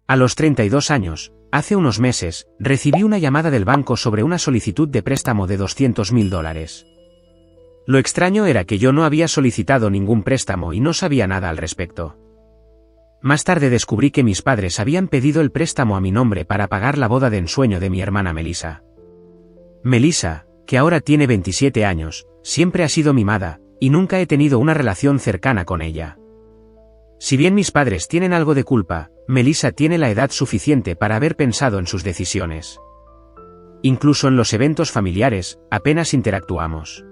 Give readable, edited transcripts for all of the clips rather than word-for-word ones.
A los 32 años, hace unos meses, recibí una llamada del banco sobre una solicitud de préstamo de $200.000. Lo extraño era que yo no había solicitado ningún préstamo y no sabía nada al respecto. Más tarde descubrí que mis padres habían pedido el préstamo a mi nombre para pagar la boda de ensueño de mi hermana Melissa. Melissa, que ahora tiene 27 años, siempre ha sido mimada, y nunca he tenido una relación cercana con ella. Si bien mis padres tienen algo de culpa, Melissa tiene la edad suficiente para haber pensado en sus decisiones. Incluso en los eventos familiares, apenas interactuamos.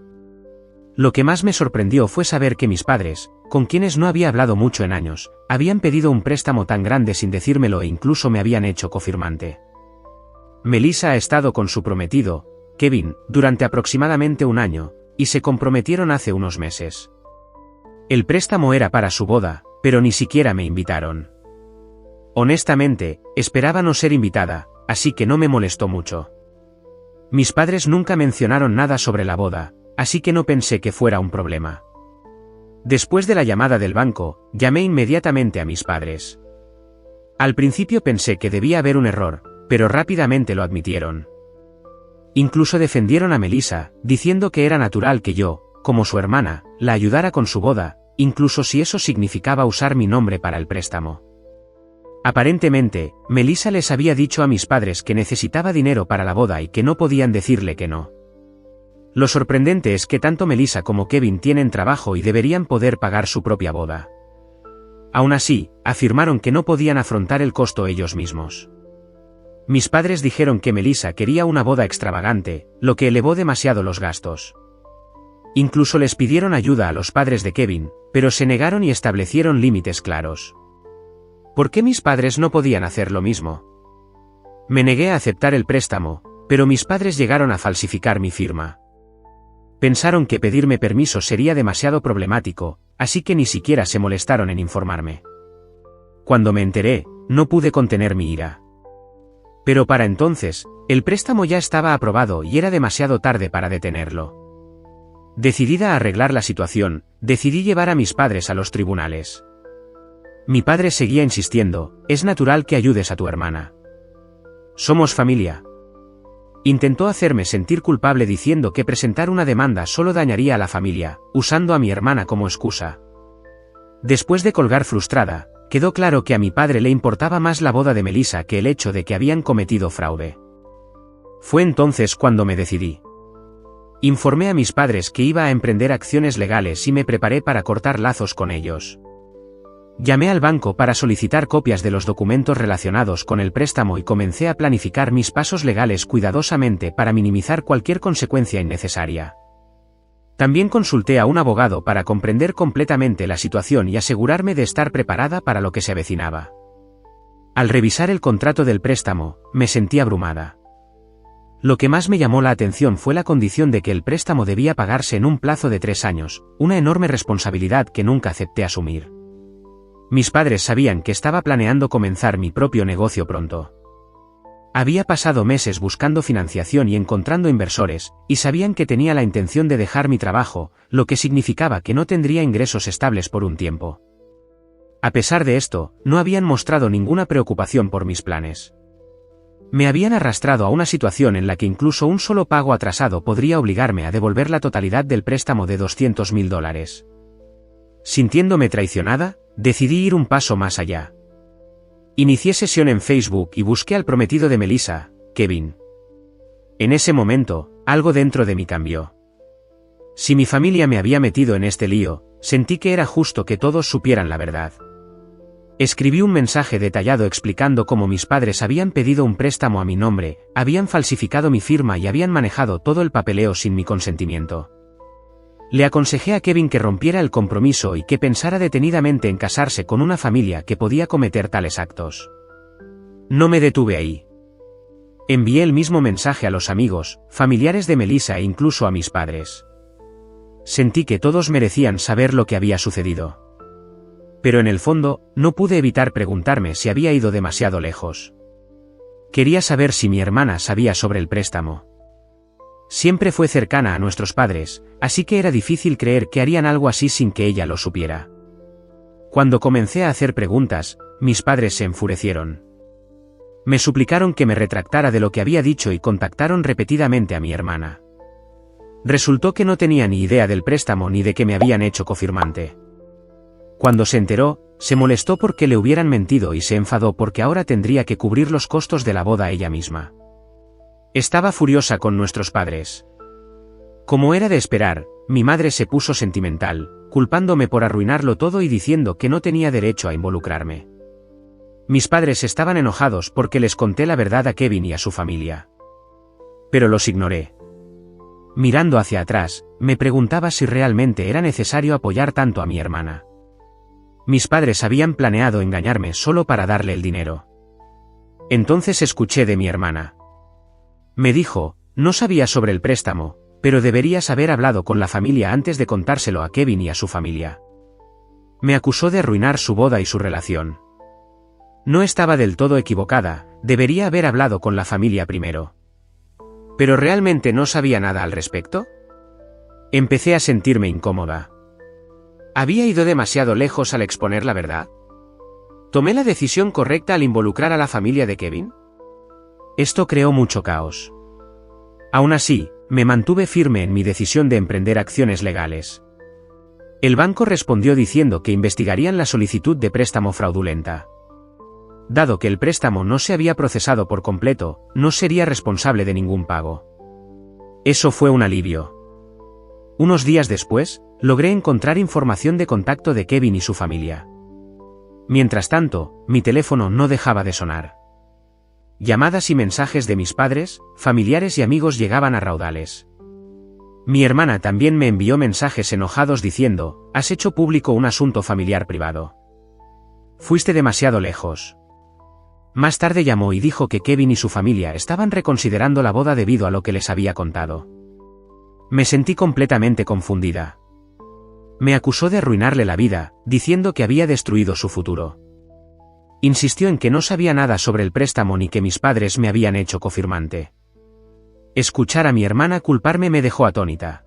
Lo que más me sorprendió fue saber que mis padres, con quienes no había hablado mucho en años, habían pedido un préstamo tan grande sin decírmelo e incluso me habían hecho cofirmante. Melissa ha estado con su prometido, Kevin, durante aproximadamente un año, y se comprometieron hace unos meses. El préstamo era para su boda, pero ni siquiera me invitaron. Honestamente, esperaba no ser invitada, así que no me molestó mucho. Mis padres nunca mencionaron nada sobre la boda, así que no pensé que fuera un problema. Después de la llamada del banco, llamé inmediatamente a mis padres. Al principio pensé que debía haber un error, pero rápidamente lo admitieron. Incluso defendieron a Melissa, diciendo que era natural que yo, como su hermana, la ayudara con su boda, incluso si eso significaba usar mi nombre para el préstamo. Aparentemente, Melissa les había dicho a mis padres que necesitaba dinero para la boda y que no podían decirle que no. Lo sorprendente es que tanto Melissa como Kevin tienen trabajo y deberían poder pagar su propia boda. Aún así, afirmaron que no podían afrontar el costo ellos mismos. Mis padres dijeron que Melissa quería una boda extravagante, lo que elevó demasiado los gastos. Incluso les pidieron ayuda a los padres de Kevin, pero se negaron y establecieron límites claros. ¿Por qué mis padres no podían hacer lo mismo? Me negué a aceptar el préstamo, pero mis padres llegaron a falsificar mi firma. Pensaron que pedirme permiso sería demasiado problemático, así que ni siquiera se molestaron en informarme. Cuando me enteré, no pude contener mi ira. Pero para entonces, el préstamo ya estaba aprobado y era demasiado tarde para detenerlo. Decidida a arreglar la situación, decidí llevar a mis padres a los tribunales. Mi padre seguía insistiendo, es natural que ayudes a tu hermana. Somos familia. Intentó hacerme sentir culpable diciendo que presentar una demanda solo dañaría a la familia, usando a mi hermana como excusa. Después de colgar frustrada, quedó claro que a mi padre le importaba más la boda de Melissa que el hecho de que habían cometido fraude. Fue entonces cuando me decidí. Informé a mis padres que iba a emprender acciones legales y me preparé para cortar lazos con ellos. Llamé al banco para solicitar copias de los documentos relacionados con el préstamo y comencé a planificar mis pasos legales cuidadosamente para minimizar cualquier consecuencia innecesaria. También consulté a un abogado para comprender completamente la situación y asegurarme de estar preparada para lo que se avecinaba. Al revisar el contrato del préstamo, me sentí abrumada. Lo que más me llamó la atención fue la condición de que el préstamo debía pagarse en un plazo de 3 años, una enorme responsabilidad que nunca acepté asumir. Mis padres sabían que estaba planeando comenzar mi propio negocio pronto. Había pasado meses buscando financiación y encontrando inversores, y sabían que tenía la intención de dejar mi trabajo, lo que significaba que no tendría ingresos estables por un tiempo. A pesar de esto, no habían mostrado ninguna preocupación por mis planes. Me habían arrastrado a una situación en la que incluso un solo pago atrasado podría obligarme a devolver la totalidad del préstamo de $200.000. Sintiéndome traicionada, decidí ir un paso más allá. Inicié sesión en Facebook y busqué al prometido de Melissa, Kevin. En ese momento, algo dentro de mí cambió. Si mi familia me había metido en este lío, sentí que era justo que todos supieran la verdad. Escribí un mensaje detallado explicando cómo mis padres habían pedido un préstamo a mi nombre, habían falsificado mi firma y habían manejado todo el papeleo sin mi consentimiento. Le aconsejé a Kevin que rompiera el compromiso y que pensara detenidamente en casarse con una familia que podía cometer tales actos. No me detuve ahí. Envié el mismo mensaje a los amigos, familiares de Melissa e incluso a mis padres. Sentí que todos merecían saber lo que había sucedido. Pero en el fondo, no pude evitar preguntarme si había ido demasiado lejos. Quería saber si mi hermana sabía sobre el préstamo. Siempre fue cercana a nuestros padres, así que era difícil creer que harían algo así sin que ella lo supiera. Cuando comencé a hacer preguntas, mis padres se enfurecieron. Me suplicaron que me retractara de lo que había dicho y contactaron repetidamente a mi hermana. Resultó que no tenía ni idea del préstamo ni de que me habían hecho cofirmante. Cuando se enteró, se molestó porque le hubieran mentido y se enfadó porque ahora tendría que cubrir los costos de la boda ella misma. Estaba furiosa con nuestros padres. Como era de esperar, mi madre se puso sentimental, culpándome por arruinarlo todo y diciendo que no tenía derecho a involucrarme. Mis padres estaban enojados porque les conté la verdad a Kevin y a su familia. Pero los ignoré. Mirando hacia atrás, me preguntaba si realmente era necesario apoyar tanto a mi hermana. Mis padres habían planeado engañarme solo para darle el dinero. Entonces escuché de mi hermana. Me dijo, no sabía sobre el préstamo, pero deberías haber hablado con la familia antes de contárselo a Kevin y a su familia. Me acusó de arruinar su boda y su relación. No estaba del todo equivocada, debería haber hablado con la familia primero. ¿Pero realmente no sabía nada al respecto? Empecé a sentirme incómoda. ¿Había ido demasiado lejos al exponer la verdad? ¿Tomé la decisión correcta al involucrar a la familia de Kevin? Esto creó mucho caos. Aún así, me mantuve firme en mi decisión de emprender acciones legales. El banco respondió diciendo que investigarían la solicitud de préstamo fraudulenta. Dado que el préstamo no se había procesado por completo, no sería responsable de ningún pago. Eso fue un alivio. Unos días después, logré encontrar información de contacto de Kevin y su familia. Mientras tanto, mi teléfono no dejaba de sonar. Llamadas y mensajes de mis padres, familiares y amigos llegaban a raudales. Mi hermana también me envió mensajes enojados diciendo, «Has hecho público un asunto familiar privado. Fuiste demasiado lejos». Más tarde llamó y dijo que Kevin y su familia estaban reconsiderando la boda debido a lo que les había contado. Me sentí completamente confundida. Me acusó de arruinarle la vida, diciendo que había destruido su futuro. Insistió en que no sabía nada sobre el préstamo ni que mis padres me habían hecho cofirmante. Escuchar a mi hermana culparme me dejó atónita.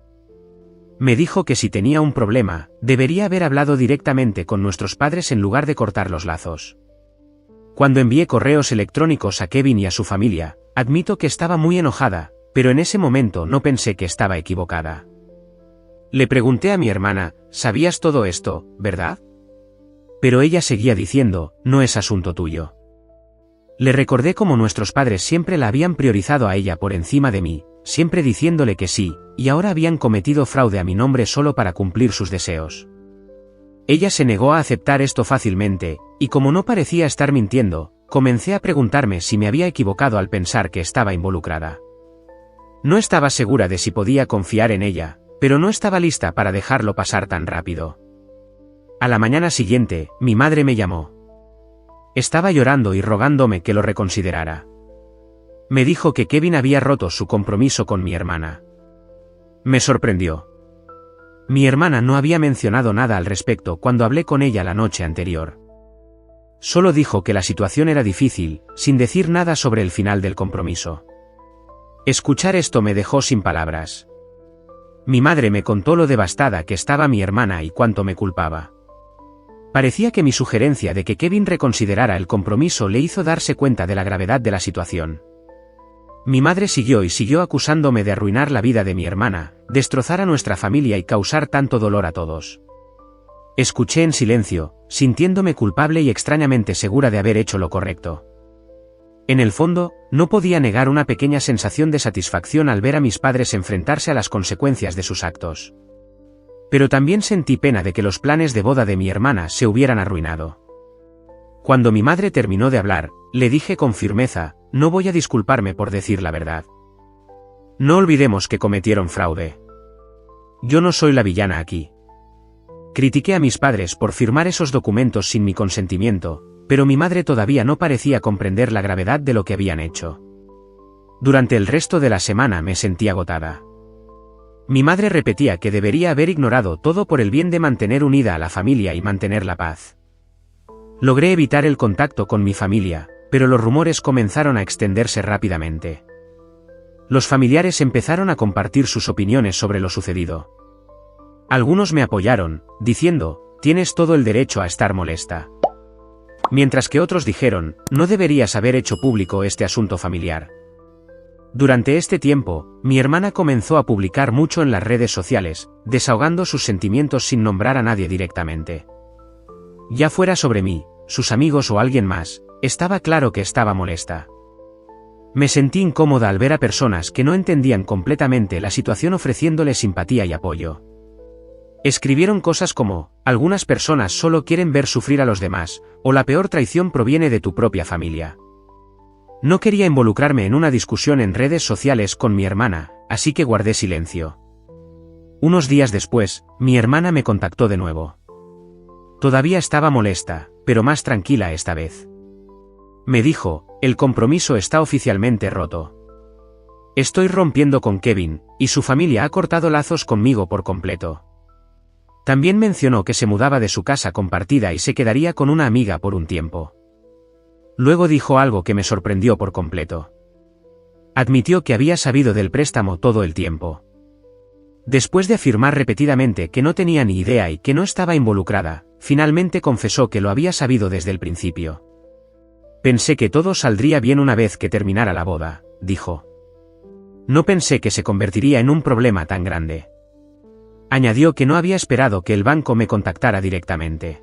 Me dijo que si tenía un problema, debería haber hablado directamente con nuestros padres en lugar de cortar los lazos. Cuando envié correos electrónicos a Kevin y a su familia, admito que estaba muy enojada, pero en ese momento no pensé que estaba equivocada. Le pregunté a mi hermana, «¿Sabías todo esto, verdad?» Pero ella seguía diciendo, «No es asunto tuyo». Le recordé cómo nuestros padres siempre la habían priorizado a ella por encima de mí, siempre diciéndole que sí, y ahora habían cometido fraude a mi nombre solo para cumplir sus deseos. Ella se negó a aceptar esto fácilmente, y como no parecía estar mintiendo, comencé a preguntarme si me había equivocado al pensar que estaba involucrada. No estaba segura de si podía confiar en ella, pero no estaba lista para dejarlo pasar tan rápido. A la mañana siguiente, mi madre me llamó. Estaba llorando y rogándome que lo reconsiderara. Me dijo que Kevin había roto su compromiso con mi hermana. Me sorprendió. Mi hermana no había mencionado nada al respecto cuando hablé con ella la noche anterior. Solo dijo que la situación era difícil, sin decir nada sobre el final del compromiso. Escuchar esto me dejó sin palabras. Mi madre me contó lo devastada que estaba mi hermana y cuánto me culpaba. Parecía que mi sugerencia de que Kevin reconsiderara el compromiso le hizo darse cuenta de la gravedad de la situación. Mi madre siguió acusándome de arruinar la vida de mi hermana, destrozar a nuestra familia y causar tanto dolor a todos. Escuché en silencio, sintiéndome culpable y extrañamente segura de haber hecho lo correcto. En el fondo, no podía negar una pequeña sensación de satisfacción al ver a mis padres enfrentarse a las consecuencias de sus actos. Pero también sentí pena de que los planes de boda de mi hermana se hubieran arruinado. Cuando mi madre terminó de hablar, le dije con firmeza, «No voy a disculparme por decir la verdad. No olvidemos que cometieron fraude. Yo no soy la villana aquí». Critiqué a mis padres por firmar esos documentos sin mi consentimiento, pero mi madre todavía no parecía comprender la gravedad de lo que habían hecho. Durante el resto de la semana me sentí agotada. Mi madre repetía que debería haber ignorado todo por el bien de mantener unida a la familia y mantener la paz. Logré evitar el contacto con mi familia, pero los rumores comenzaron a extenderse rápidamente. Los familiares empezaron a compartir sus opiniones sobre lo sucedido. Algunos me apoyaron, diciendo, «Tienes todo el derecho a estar molesta. Mientras que otros dijeron, no deberías haber hecho público este asunto familiar. Durante este tiempo, mi hermana comenzó a publicar mucho en las redes sociales, desahogando sus sentimientos sin nombrar a nadie directamente. Ya fuera sobre mí, sus amigos o alguien más, estaba claro que estaba molesta. Me sentí incómoda al ver a personas que no entendían completamente la situación ofreciéndole simpatía y apoyo. Escribieron cosas como, algunas personas solo quieren ver sufrir a los demás, o la peor traición proviene de tu propia familia. No quería involucrarme en una discusión en redes sociales con mi hermana, así que guardé silencio. Unos días después, mi hermana me contactó de nuevo. Todavía estaba molesta, pero más tranquila esta vez. Me dijo, el compromiso está oficialmente roto. Estoy rompiendo con Kevin, y su familia ha cortado lazos conmigo por completo. También mencionó que se mudaba de su casa compartida y se quedaría con una amiga por un tiempo. Luego dijo algo que me sorprendió por completo. Admitió que había sabido del préstamo todo el tiempo. Después de afirmar repetidamente que no tenía ni idea y que no estaba involucrada, finalmente confesó que lo había sabido desde el principio. Pensé que todo saldría bien una vez que terminara la boda, dijo. No pensé que se convertiría en un problema tan grande. Añadió que no había esperado que el banco me contactara directamente.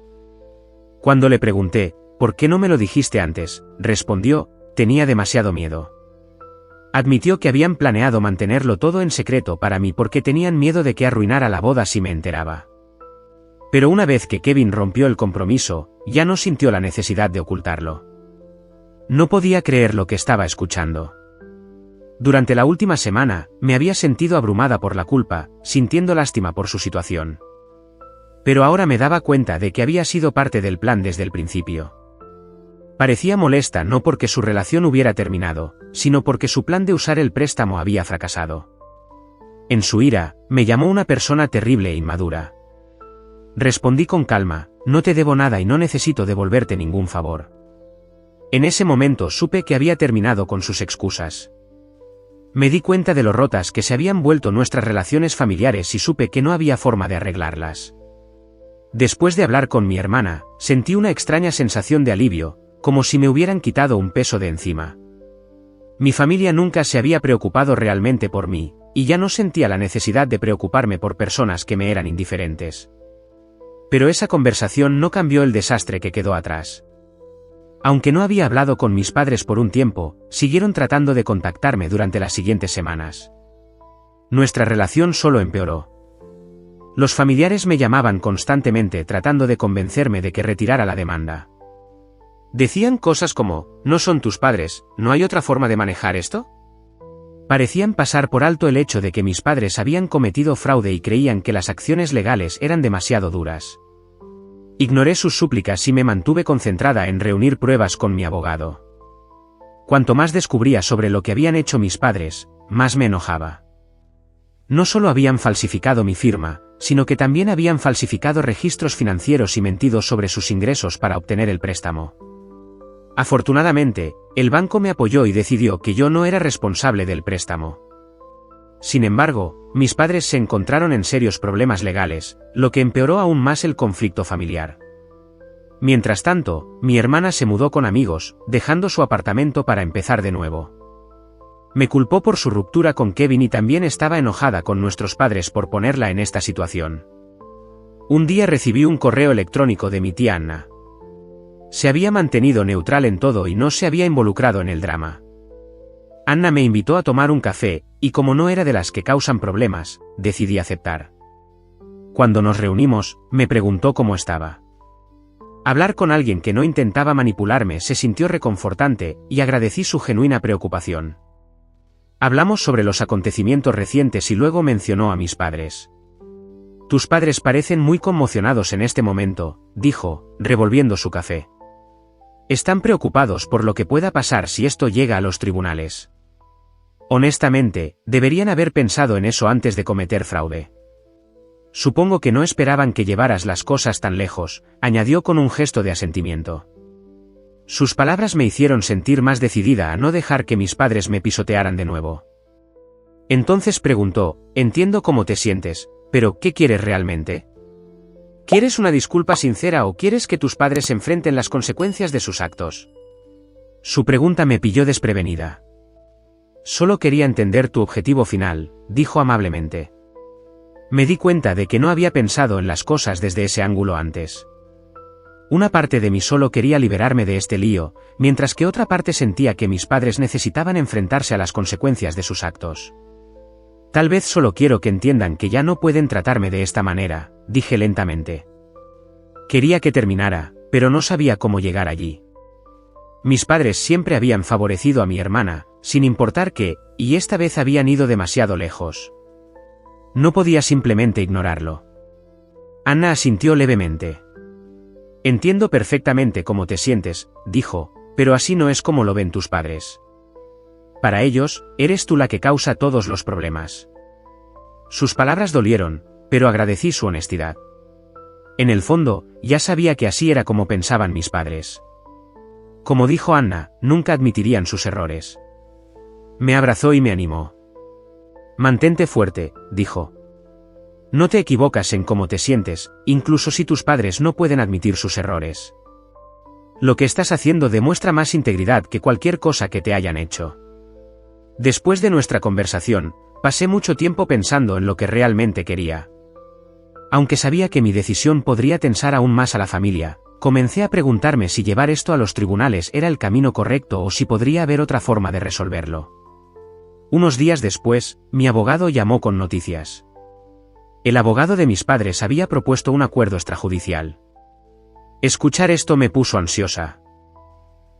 Cuando le pregunté, ¿por qué no me lo dijiste antes?, respondió, tenía demasiado miedo. Admitió que habían planeado mantenerlo todo en secreto para mí porque tenían miedo de que arruinara la boda si me enteraba. Pero una vez que Kevin rompió el compromiso, ya no sintió la necesidad de ocultarlo. No podía creer lo que estaba escuchando. Durante la última semana, me había sentido abrumada por la culpa, sintiendo lástima por su situación. Pero ahora me daba cuenta de que había sido parte del plan desde el principio. Parecía molesta no porque su relación hubiera terminado, sino porque su plan de usar el préstamo había fracasado. En su ira, me llamó una persona terrible e inmadura. Respondí con calma, no te debo nada y no necesito devolverte ningún favor. En ese momento supe que había terminado con sus excusas. Me di cuenta de lo rotas que se habían vuelto nuestras relaciones familiares y supe que no había forma de arreglarlas. Después de hablar con mi hermana, sentí una extraña sensación de alivio, como si me hubieran quitado un peso de encima. Mi familia nunca se había preocupado realmente por mí, y ya no sentía la necesidad de preocuparme por personas que me eran indiferentes. Pero esa conversación no cambió el desastre que quedó atrás. Aunque no había hablado con mis padres por un tiempo, siguieron tratando de contactarme durante las siguientes semanas. Nuestra relación solo empeoró. Los familiares me llamaban constantemente tratando de convencerme de que retirara la demanda. Decían cosas como, ¿no son tus padres, no hay otra forma de manejar esto? Parecían pasar por alto el hecho de que mis padres habían cometido fraude y creían que las acciones legales eran demasiado duras. Ignoré sus súplicas y me mantuve concentrada en reunir pruebas con mi abogado. Cuanto más descubría sobre lo que habían hecho mis padres, más me enojaba. No solo habían falsificado mi firma, sino que también habían falsificado registros financieros y mentido sobre sus ingresos para obtener el préstamo. Afortunadamente, el banco me apoyó y decidió que yo no era responsable del préstamo. Sin embargo, mis padres se encontraron en serios problemas legales, lo que empeoró aún más el conflicto familiar. Mientras tanto, mi hermana se mudó con amigos, dejando su apartamento para empezar de nuevo. Me culpó por su ruptura con Kevin y también estaba enojada con nuestros padres por ponerla en esta situación. Un día recibí un correo electrónico de mi tía Anna. Se había mantenido neutral en todo y no se había involucrado en el drama. Anna me invitó a tomar un café, y como no era de las que causan problemas, decidí aceptar. Cuando nos reunimos, me preguntó cómo estaba. Hablar con alguien que no intentaba manipularme se sintió reconfortante, y agradecí su genuina preocupación. Hablamos sobre los acontecimientos recientes y luego mencionó a mis padres. Tus padres parecen muy conmocionados en este momento, dijo, revolviendo su café. Están preocupados por lo que pueda pasar si esto llega a los tribunales. Honestamente, deberían haber pensado en eso antes de cometer fraude. Supongo que no esperaban que llevaras las cosas tan lejos, añadió con un gesto de asentimiento. Sus palabras me hicieron sentir más decidida a no dejar que mis padres me pisotearan de nuevo. Entonces preguntó, entiendo cómo te sientes, pero ¿qué quieres realmente? ¿Quieres una disculpa sincera o quieres que tus padres enfrenten las consecuencias de sus actos? Su pregunta me pilló desprevenida. Solo quería entender tu objetivo final, dijo amablemente. Me di cuenta de que no había pensado en las cosas desde ese ángulo antes. Una parte de mí solo quería liberarme de este lío, mientras que otra parte sentía que mis padres necesitaban enfrentarse a las consecuencias de sus actos. Tal vez solo quiero que entiendan que ya no pueden tratarme de esta manera, dije lentamente. Quería que terminara, pero no sabía cómo llegar allí. Mis padres siempre habían favorecido a mi hermana, sin importar qué, y esta vez habían ido demasiado lejos. No podía simplemente ignorarlo. Anna asintió levemente. Entiendo perfectamente cómo te sientes, dijo, pero así no es como lo ven tus padres. Para ellos, eres tú la que causa todos los problemas. Sus palabras dolieron, pero agradecí su honestidad. En el fondo, ya sabía que así era como pensaban mis padres. Como dijo Anna, nunca admitirían sus errores. Me abrazó y me animó. Mantente fuerte, dijo. No te equivocas en cómo te sientes, incluso si tus padres no pueden admitir sus errores. Lo que estás haciendo demuestra más integridad que cualquier cosa que te hayan hecho. Después de nuestra conversación, pasé mucho tiempo pensando en lo que realmente quería. Aunque sabía que mi decisión podría tensar aún más a la familia, comencé a preguntarme si llevar esto a los tribunales era el camino correcto o si podría haber otra forma de resolverlo. Unos días después, mi abogado llamó con noticias. El abogado de mis padres había propuesto un acuerdo extrajudicial. Escuchar esto me puso ansiosa.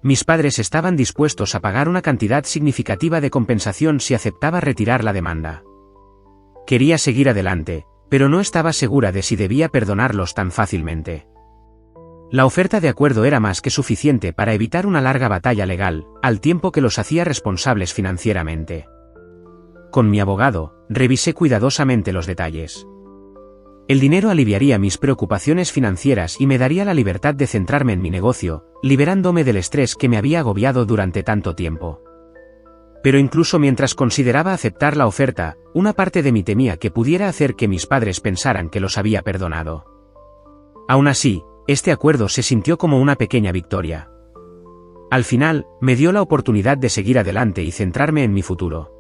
Mis padres estaban dispuestos a pagar una cantidad significativa de compensación si aceptaba retirar la demanda. Quería seguir adelante, pero no estaba segura de si debía perdonarlos tan fácilmente. La oferta de acuerdo era más que suficiente para evitar una larga batalla legal, al tiempo que los hacía responsables financieramente. Con mi abogado, revisé cuidadosamente los detalles. El dinero aliviaría mis preocupaciones financieras y me daría la libertad de centrarme en mi negocio, liberándome del estrés que me había agobiado durante tanto tiempo. Pero incluso mientras consideraba aceptar la oferta, una parte de mí temía que pudiera hacer que mis padres pensaran que los había perdonado. Aún así, este acuerdo se sintió como una pequeña victoria. Al final, me dio la oportunidad de seguir adelante y centrarme en mi futuro.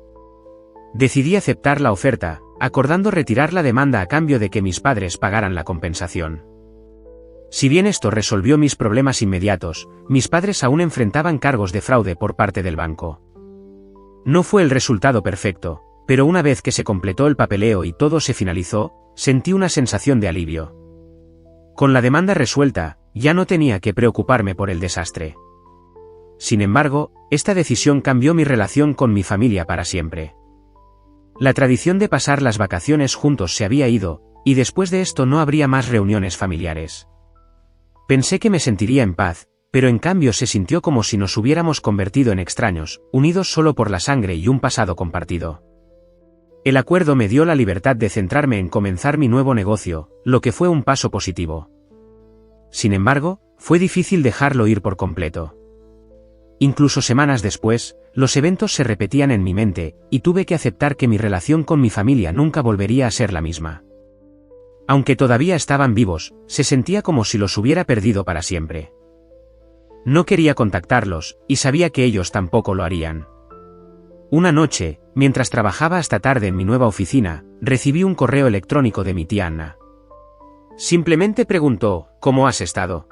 Decidí aceptar la oferta, acordando retirar la demanda a cambio de que mis padres pagaran la compensación. Si bien esto resolvió mis problemas inmediatos, mis padres aún enfrentaban cargos de fraude por parte del banco. No fue el resultado perfecto, pero una vez que se completó el papeleo y todo se finalizó, sentí una sensación de alivio. Con la demanda resuelta, ya no tenía que preocuparme por el desastre. Sin embargo, esta decisión cambió mi relación con mi familia para siempre. La tradición de pasar las vacaciones juntos se había ido, y después de esto no habría más reuniones familiares. Pensé que me sentiría en paz, pero en cambio se sintió como si nos hubiéramos convertido en extraños, unidos solo por la sangre y un pasado compartido. El acuerdo me dio la libertad de centrarme en comenzar mi nuevo negocio, lo que fue un paso positivo. Sin embargo, fue difícil dejarlo ir por completo. Incluso semanas después, los eventos se repetían en mi mente, y tuve que aceptar que mi relación con mi familia nunca volvería a ser la misma. Aunque todavía estaban vivos, se sentía como si los hubiera perdido para siempre. No quería contactarlos, y sabía que ellos tampoco lo harían. Una noche, mientras trabajaba hasta tarde en mi nueva oficina, recibí un correo electrónico de mi tía Anna. Simplemente preguntó, ¿cómo has estado?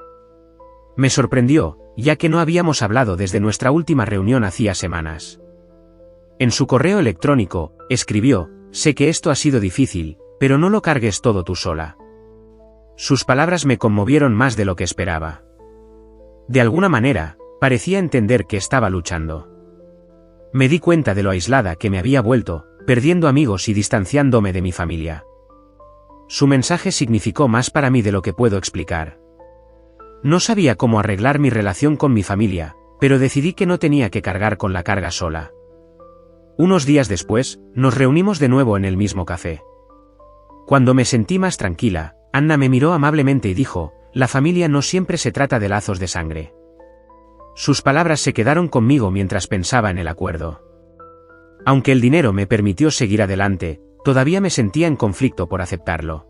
Me sorprendió, ya que no habíamos hablado desde nuestra última reunión hacía semanas. En su correo electrónico, escribió, sé que esto ha sido difícil, pero no lo cargues todo tú sola. Sus palabras me conmovieron más de lo que esperaba. De alguna manera, parecía entender que estaba luchando. Me di cuenta de lo aislada que me había vuelto, perdiendo amigos y distanciándome de mi familia. Su mensaje significó más para mí de lo que puedo explicar. No sabía cómo arreglar mi relación con mi familia, pero decidí que no tenía que cargar con la carga sola. Unos días después, nos reunimos de nuevo en el mismo café. Cuando me sentí más tranquila, Anna me miró amablemente y dijo, la familia no siempre se trata de lazos de sangre. Sus palabras se quedaron conmigo mientras pensaba en el acuerdo. Aunque el dinero me permitió seguir adelante, todavía me sentía en conflicto por aceptarlo.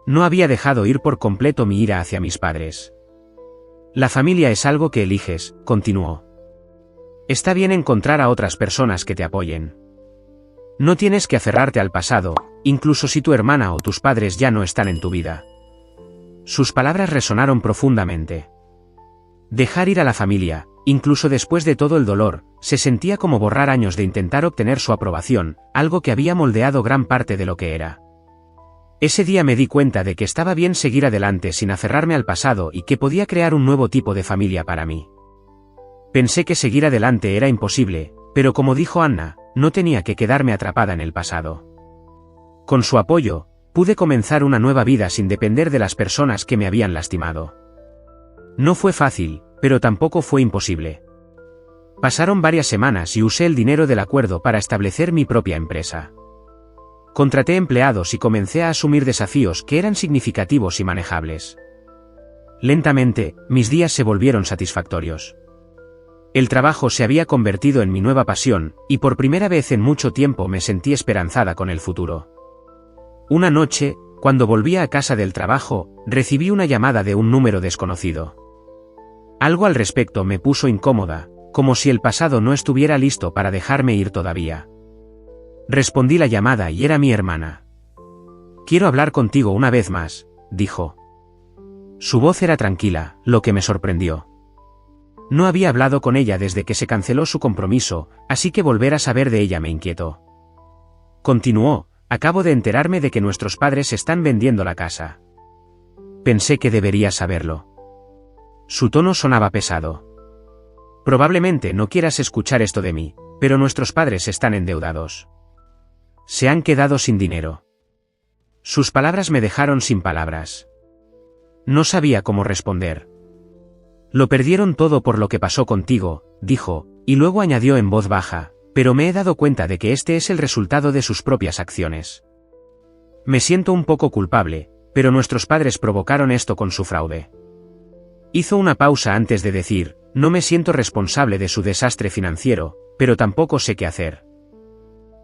No había dejado ir por completo mi ira hacia mis padres. La familia es algo que eliges, continuó. Está bien encontrar a otras personas que te apoyen. No tienes que aferrarte al pasado, incluso si tu hermana o tus padres ya no están en tu vida. Sus palabras resonaron profundamente. Dejar ir a la familia, incluso después de todo el dolor, se sentía como borrar años de intentar obtener su aprobación, algo que había moldeado gran parte de lo que era. Ese día me di cuenta de que estaba bien seguir adelante sin aferrarme al pasado y que podía crear un nuevo tipo de familia para mí. Pensé que seguir adelante era imposible, pero como dijo Anna, no tenía que quedarme atrapada en el pasado. Con su apoyo, pude comenzar una nueva vida sin depender de las personas que me habían lastimado. No fue fácil, pero tampoco fue imposible. Pasaron varias semanas y usé el dinero del acuerdo para establecer mi propia empresa. Contraté empleados y comencé a asumir desafíos que eran significativos y manejables. Lentamente, mis días se volvieron satisfactorios. El trabajo se había convertido en mi nueva pasión, y por primera vez en mucho tiempo me sentí esperanzada con el futuro. Una noche, cuando volvía a casa del trabajo, recibí una llamada de un número desconocido. Algo al respecto me puso incómoda, como si el pasado no estuviera listo para dejarme ir todavía. Respondí la llamada y era mi hermana. «Quiero hablar contigo una vez más», dijo. Su voz era tranquila, lo que me sorprendió. No había hablado con ella desde que se canceló su compromiso, así que volver a saber de ella me inquietó. Continuó: «Acabo de enterarme de que nuestros padres están vendiendo la casa». Pensé que debería saberlo. Su tono sonaba pesado. «Probablemente no quieras escuchar esto de mí, pero nuestros padres están endeudados. Se han quedado sin dinero». Sus palabras me dejaron sin palabras. No sabía cómo responder. «Lo perdieron todo por lo que pasó contigo», dijo, y luego añadió en voz baja, «pero me he dado cuenta de que este es el resultado de sus propias acciones. Me siento un poco culpable, pero nuestros padres provocaron esto con su fraude». Hizo una pausa antes de decir: «No me siento responsable de su desastre financiero, pero tampoco sé qué hacer».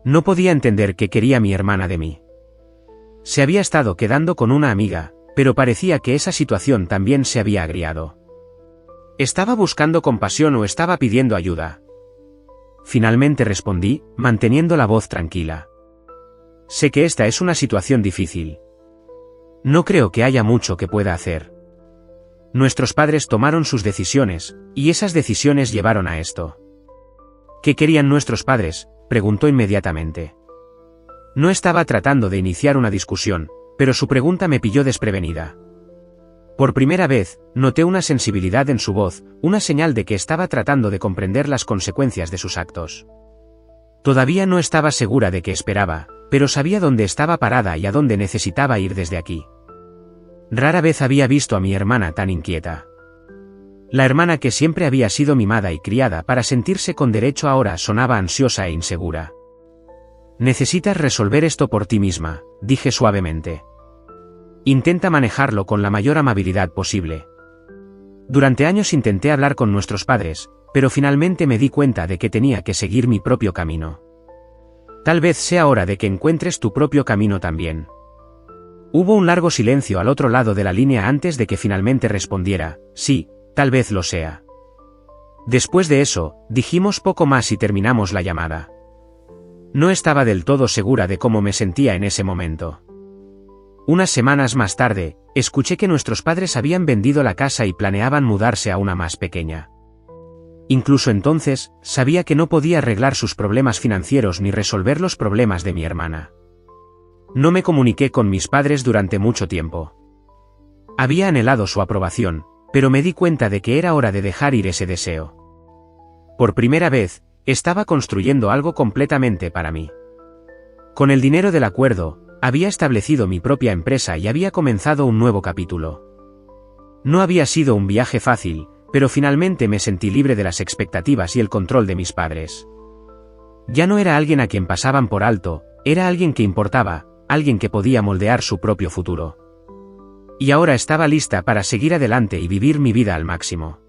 No podía entender qué quería mi hermana de mí. Se había estado quedando con una amiga, pero parecía que esa situación también se había agriado. ¿Estaba buscando compasión o estaba pidiendo ayuda? Finalmente respondí, manteniendo la voz tranquila. «Sé que esta es una situación difícil. No creo que haya mucho que pueda hacer. Nuestros padres tomaron sus decisiones, y esas decisiones llevaron a esto». «¿Qué querían nuestros padres?», preguntó inmediatamente. No estaba tratando de iniciar una discusión, pero su pregunta me pilló desprevenida. Por primera vez, noté una sensibilidad en su voz, una señal de que estaba tratando de comprender las consecuencias de sus actos. Todavía no estaba segura de qué esperaba, pero sabía dónde estaba parada y a dónde necesitaba ir desde aquí. Rara vez había visto a mi hermana tan inquieta. La hermana que siempre había sido mimada y criada para sentirse con derecho ahora sonaba ansiosa e insegura. «Necesitas resolver esto por ti misma», dije suavemente. «Intenta manejarlo con la mayor amabilidad posible». Durante años intenté hablar con nuestros padres, pero finalmente me di cuenta de que tenía que seguir mi propio camino. Tal vez sea hora de que encuentres tu propio camino también. Hubo un largo silencio al otro lado de la línea antes de que finalmente respondiera: «Sí, tal vez lo sea». Después de eso, dijimos poco más y terminamos la llamada. No estaba del todo segura de cómo me sentía en ese momento. Unas semanas más tarde, escuché que nuestros padres habían vendido la casa y planeaban mudarse a una más pequeña. Incluso entonces, sabía que no podía arreglar sus problemas financieros ni resolver los problemas de mi hermana. No me comuniqué con mis padres durante mucho tiempo. Había anhelado su aprobación, pero me di cuenta de que era hora de dejar ir ese deseo. Por primera vez, estaba construyendo algo completamente para mí. Con el dinero del acuerdo, había establecido mi propia empresa y había comenzado un nuevo capítulo. No había sido un viaje fácil, pero finalmente me sentí libre de las expectativas y el control de mis padres. Ya no era alguien a quien pasaban por alto, era alguien que importaba, alguien que podía moldear su propio futuro. Y ahora estaba lista para seguir adelante y vivir mi vida al máximo.